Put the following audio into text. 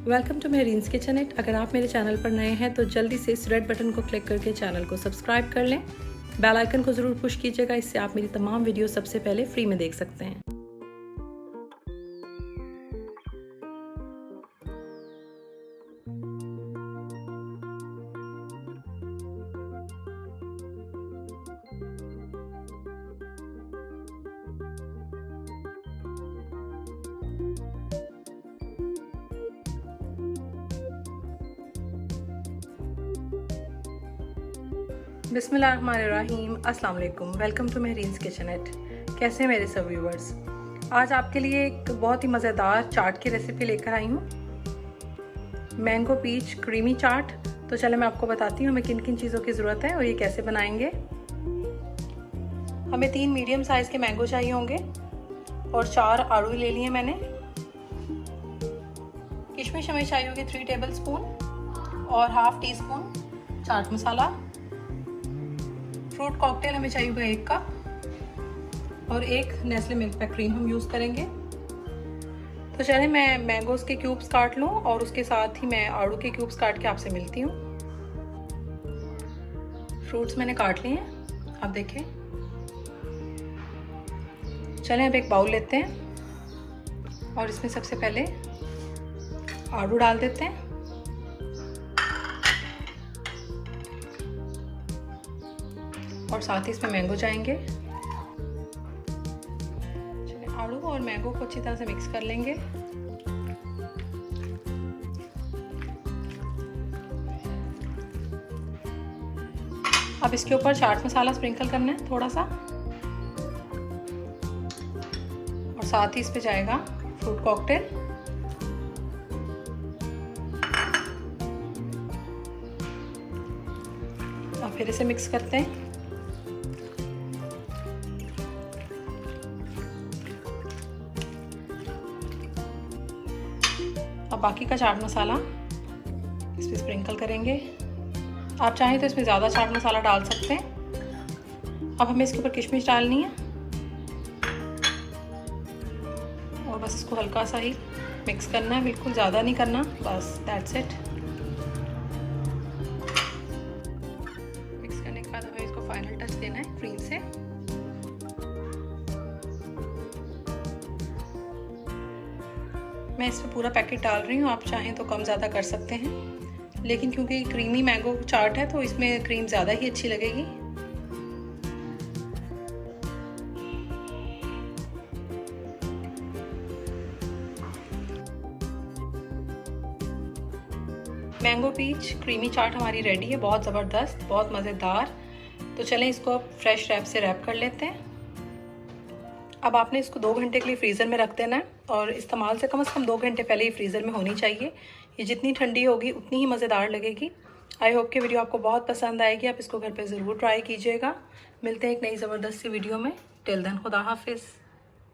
Welcome to Mehreen's kitchen. अगर आप मेरे चैनल पर नए हैं तो जल्दी से इस रेड बटन को क्लिक करके चैनल को सब्सक्राइब कर लें। बेल आइकन को ज़रूर पुश कीजिएगा, इससे आप मेरी तमाम वीडियो सबसे पहले फ्री में देख सकते हैं। बिस्मिल्लाहिर्रहमानिर्रहीम, अस्सलाम वालेकुम। Welcome to Mehreen's kitchen. कैसे हैं मेरे सब व्यूवर्स? आज आपके लिए एक बहुत ही मज़ेदार चाट की रेसिपी लेकर आई हूँ, मैंगो पीच क्रीमी चाट। तो चले मैं आपको बताती हूँ हमें किन किन चीज़ों की ज़रूरत है और ये कैसे बनाएंगे। हमें 3 मीडियम साइज़ के मैंगो चाहिए होंगे और 4 आड़ू ले लिए मैंने। किशमिश हमें चाहिए होगी 3 टेबल स्पून और half tea spoon chaat masala. Fruit cocktail हमें चाहिए होगा 1 कप और 1 नेस्ले मिल्क पैक क्रीम हम यूज़ करेंगे। तो चलिए मैं मैंगोज के क्यूब्स काट लूँ और उसके साथ ही मैं आड़ू के क्यूब्स काट के आपसे मिलती हूँ। फ्रूट्स मैंने काट लिए हैं, आप देखें। चलें अब एक बाउल लेते हैं और इसमें सबसे पहले आड़ू डाल देते हैं और साथ ही इसमें मैंगो जाएंगे। चलिए आड़ू और मैंगो को अच्छी तरह से मिक्स कर लेंगे। अब इसके ऊपर चाट मसाला स्प्रिंकल करना है थोड़ा सा और साथ ही इस पे जाएगा फ्रूट कॉकटेल। अब फिर इसे मिक्स करते हैं। अब बाकी का चाट मसाला इस पर स्प्रिंकल करेंगे। आप चाहें तो इसमें ज़्यादा चाट मसाला डाल सकते हैं। अब हमें इसके ऊपर किशमिश डालनी है और बस इसको हल्का सा ही मिक्स करना है, बिल्कुल ज़्यादा नहीं करना, बस दैट्स इट। मिक्स करने के बाद हमें इसको फाइनल टच देना है क्रीम से। मैं इस पर पूरा पैकेट डाल रही हूँ, आप चाहें तो कम ज़्यादा कर सकते हैं, लेकिन क्योंकि क्रीमी मैंगो चाट है तो इसमें क्रीम ज़्यादा ही अच्छी लगेगी। मैंगो पीच क्रीमी चाट हमारी रेडी है, बहुत ज़बरदस्त, बहुत मज़ेदार। तो चलें इसको अब फ्रेश रैप से रैप कर लेते हैं। अब आपने इसको 2 घंटे के लिए फ्रीज़र में रख देना है और इस्तेमाल से कम 2 घंटे पहले ही फ्रीज़र में होनी चाहिए। ये जितनी ठंडी होगी उतनी ही मज़ेदार लगेगी। आई होप कि वीडियो आपको बहुत पसंद आएगी, आप इसको घर पे ज़रूर ट्राई कीजिएगा। मिलते हैं एक नई ज़बरदस्त सी वीडियो में। टिल देन खुदा हाफिज़।